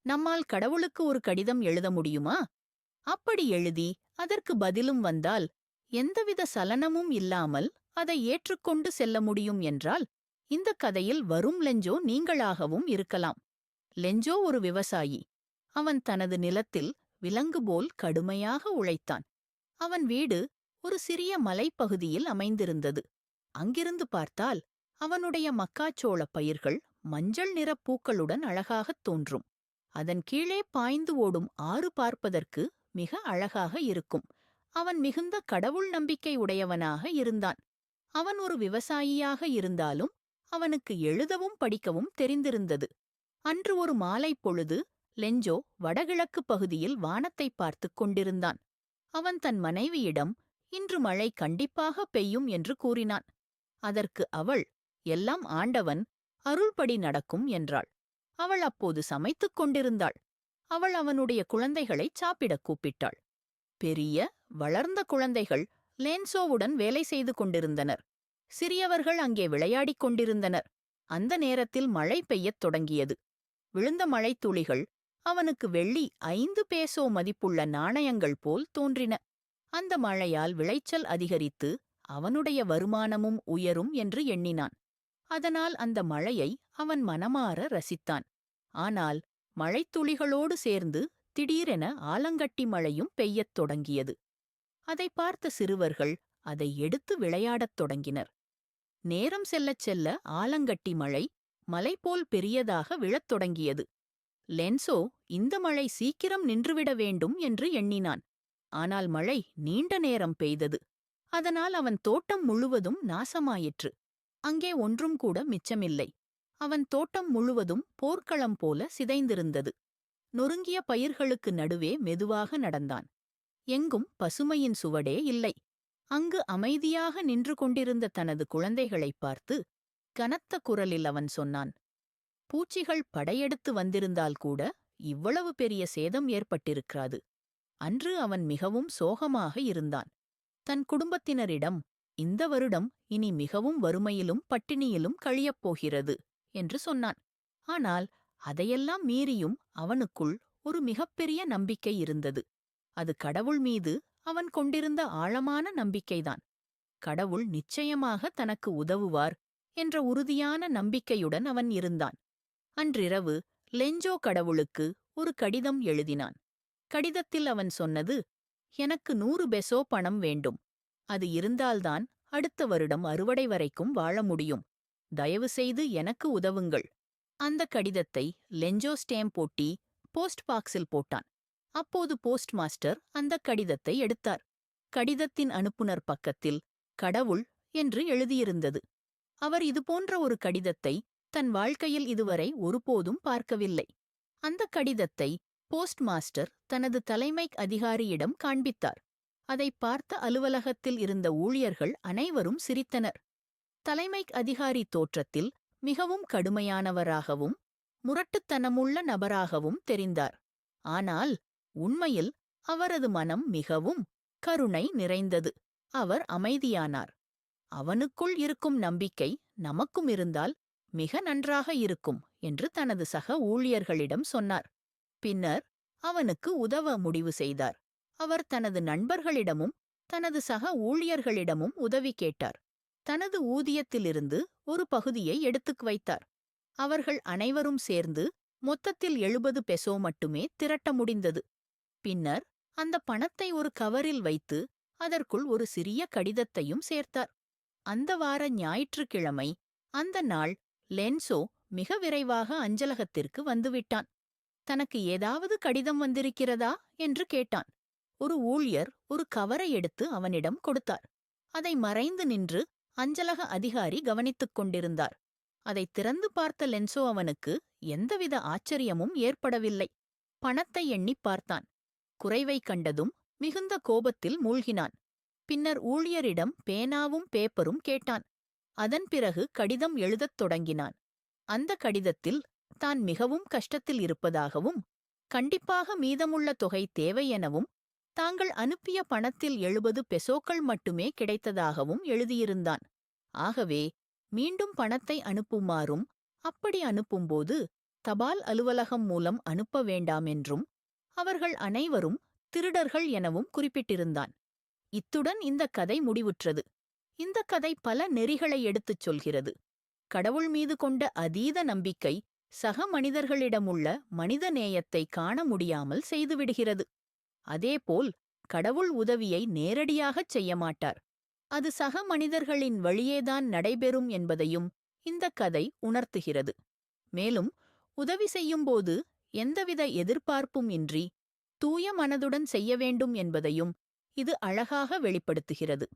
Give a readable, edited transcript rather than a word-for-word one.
நம்மால் கடவுளுக்கு ஒரு கடிதம் எழுத முடியுமா? அப்படி எழுதி அதற்கு பதிலும் வந்தால் எந்தவித சலனமும் இல்லாமல் அதை ஏற்றுக்கொண்டு செல்ல முடியும் என்றால் இந்த கதையில் வரும் லெஞ்சோ நீங்களாகவும் இருக்கலாம். லெஞ்சோ ஒரு விவசாயி. அவன் தனது நிலத்தில் விலங்கு போல் கடுமையாக உழைத்தான். அவன் வீடு ஒரு சிறிய மலைப்பகுதியில் அமைந்திருந்தது. அங்கிருந்து பார்த்தால் அவனுடைய மக்காச்சோளப் பயிர்கள் மஞ்சள் நிறப் பூக்களுடன் அழகாகத் தோன்றும். அதன் கீழே பாய்ந்து ஓடும் ஆறு பார்ப்பதற்கு மிக அழகாக இருக்கும். அவன் மிகுந்த கடவுள் நம்பிக்கை உடையவனாக இருந்தான். அவன் ஒரு விவசாயியாக இருந்தாலும் அவனுக்கு எழுதவும் படிக்கவும் தெரிந்திருந்தது. அன்று ஒரு மாலை பொழுது லெஞ்சோ வடகிழக்கு பகுதியில் வானத்தை பார்த்துக் கொண்டிருந்தான். அவன் தன் மனைவியிடம் இன்று மழை கண்டிப்பாக பெய்யும் என்று கூறினான். அதற்கு அவள், எல்லாம் ஆண்டவன் அருள்படி நடக்கும் என்றாள். அவள் அப்போது சமைத்துக் கொண்டிருந்தாள். அவள் அவனுடைய குழந்தைகளைச் சாப்பிடக் கூப்பிட்டாள். பெரிய வளர்ந்த குழந்தைகள் லேன்சோவுடன் வேலை செய்து கொண்டிருந்தனர். சிறியவர்கள் அங்கே விளையாடிக் கொண்டிருந்தனர். அந்த நேரத்தில் மழை பெய்யத் தொடங்கியது. விழுந்த மழைத்துளிகள் அவனுக்கு வெள்ளி 5 பேசோ மதிப்புள்ள நாணயங்கள் போல் தோன்றின. அந்த மழையால் விளைச்சல் அதிகரித்து அவனுடைய வருமானமும் உயரும் என்று எண்ணினான். அதனால் அந்த மழையை அவன் மனமார ரசித்தான். ஆனால் மழைத்துளிகளோடு சேர்ந்து திடீரென ஆலங்கட்டி மழையும் பெய்யத் தொடங்கியது. அதை பார்த்த சிறுவர்கள் அதை எடுத்து விளையாடத் தொடங்கினர். நேரம் செல்லச் செல்ல ஆலங்கட்டி மழை மலைபோல் பெரியதாக விழத் தொடங்கியது. லென்சோ இந்த மழை சீக்கிரம் நின்றுவிட வேண்டும் என்று எண்ணினான். ஆனால் மழை நீண்ட நேரம் பெய்தது. அதனால் அவன் தோட்டம் முழுவதும் நாசமாயிற்று. அங்கே ஒன்றும் கூட மிச்சமில்லை. அவன் தோட்டம் முழுவதும் போர்க்களம் போல சிதைந்திருந்தது. நொறுங்கிய பயிர்களுக்கு நடுவே மெதுவாக நடந்தான். எங்கும் பசுமையின் சுவடே இல்லை. அங்கு அமைதியாக நின்று கொண்டிருந்த தனது குழந்தைகளைப் பார்த்து கனத்த குரலில் அவன் சொன்னான், பூச்சிகள் படையெடுத்து வந்திருந்தால் கூட இவ்வளவு பெரிய சேதம் ஏற்பட்டிருக்காது. அன்று அவன் மிகவும் சோகமாக இருந்தான். தன் குடும்பத்தினரிடம், இந்த வருடம் இனி மிகவும் வறுமையிலும் பட்டினியிலும் கழியப் போகிறது என்று சொன்னான். ஆனால் அதையெல்லாம் மீறியும் அவனுக்குள் ஒரு மிகப்பெரிய நம்பிக்கை இருந்தது. அது கடவுள் மீது அவன் கொண்டிருந்த ஆழமான நம்பிக்கைதான். கடவுள் நிச்சயமாக தனக்கு உதவுவார் என்ற உறுதியான நம்பிக்கையுடன் அவன் இருந்தான். அன்றிரவு லெஞ்சோ கடவுளுக்கு ஒரு கடிதம் எழுதினான். கடிதத்தில் அவன் சொன்னது, எனக்கு 100 பெசோ பணம் வேண்டும். அது இருந்தால்தான் அடுத்த வருடம் அறுவடை வரைக்கும் வாழ முடியும். தயவு செய்து எனக்கு உதவுங்கள். அந்த கடிதத்தை லெஞ்சோ ஸ்டேம்ப் போட்டி போஸ்ட் பாக்ஸில் போட்டான். அப்போது போஸ்ட் மாஸ்டர் அந்த கடிதத்தை எடுத்தார். கடிதத்தின் அனுப்புனர் பக்கத்தில் கடவுள் என்று எழுதியிருந்தது. அவர் இதுபோன்ற ஒரு கடிதத்தை தன் வாழ்க்கையில் இதுவரை ஒருபோதும் பார்க்கவில்லை. அந்த கடிதத்தை போஸ்ட் மாஸ்டர் தனது தலைமை அதிகாரியிடம் காண்பித்தார். அதை பார்த்த அலுவலகத்தில் இருந்த ஊழியர்கள் அனைவரும் சிரித்தனர். தலைமை அதிகாரி தோற்றத்தில் மிகவும் கடுமையானவராகவும் முரட்டுத்தனமுள்ள நபராகவும் தெரிந்தார். ஆனால் உண்மையில் அவரது மனம் மிகவும் கருணை நிறைந்தது. அவர் அமைதியானார். அவனுக்குள் இருக்கும் நம்பிக்கை நமக்கும் இருந்தால் மிக நன்றாக இருக்கும் என்று தனது சக ஊழியர்களிடம் சொன்னார். பின்னர் அவனுக்கு உதவ முடிவு செய்தார். அவர் தனது நண்பர்களிடமும் தனது சக ஊழியர்களிடமும் உதவி கேட்டார். தனது ஊதியத்திலிருந்து ஒரு பகுதியை எடுத்துக் வைத்தார். அவர்கள் அனைவரும் சேர்ந்து மொத்தத்தில் 70 பெசோ மட்டுமே திரட்ட முடிந்தது. பின்னர் அந்த பணத்தை ஒரு கவரில் வைத்து அதற்குள் ஒரு சிறிய கடிதத்தையும் சேர்த்தார். அந்த வார ஞாயிற்றுக்கிழமை அந்த நாள் லென்சோ மிக விரைவாக அஞ்சலகத்திற்கு வந்துவிட்டான். தனக்கு ஏதாவது கடிதம் வந்திருக்கிறதா என்று கேட்டான். ஒரு ஊழியர் ஒரு கவரை எடுத்து அவனிடம் கொடுத்தார். அதை மறைந்து நின்று அஞ்சலக அதிகாரி கவனித்துக் கொண்டிருந்தார். அதை திறந்து பார்த்த லென்சோ அவனுக்கு எந்தவித ஆச்சரியமும் ஏற்படவில்லை. பணத்தை எண்ணிப் பார்த்தான். குறைவை கண்டதும் மிகுந்த கோபத்தில் மூழ்கினான். பின்னர் ஊழியரிடம் பேனாவும் பேப்பரும் கேட்டான். அதன் பிறகு கடிதம் எழுதத் தொடங்கினான். அந்த கடிதத்தில் தான் மிகவும் கஷ்டத்தில் இருப்பதாகவும் கண்டிப்பாக மீதமுள்ள தொகை தேவை எனவும் தாங்கள் அனுப்பிய பணத்தில் 70 பெசோக்கள் மட்டுமே கிடைத்ததாகவும் எழுதியிருந்தான். ஆகவே மீண்டும் பணத்தை அனுப்புமாறும் அப்படி அனுப்பும்போது தபால் அலுவலகம் மூலம் அனுப்ப வேண்டாம் என்றும் அவர்கள் அனைவரும் திருடர்கள் எனவும் குறிப்பிட்டிருந்தான். இத்துடன் இந்த கதை முடிவுற்றது. இந்த கதை பல நெறிகளை எடுத்துச் சொல்கிறது. கடவுள் மீது கொண்ட அதீத நம்பிக்கை சக மனிதர்களிடமுள்ள மனித நேயத்தை காண முடியாமல் செய்துவிடுகிறது. அதேபோல் கடவுள் உதவியை நேரடியாகச் செய்ய மாட்டார். அது சக மனிதர்களின் வழியேதான் நடைபெறும் என்பதையும் இந்த கதை உணர்த்துகிறது. மேலும் உதவி செய்யும்போது எந்தவித எதிர்பார்ப்பும் இன்றி தூய மனதுடன் செய்ய வேண்டும் என்பதையும் இது அழகாக வெளிப்படுத்துகிறது.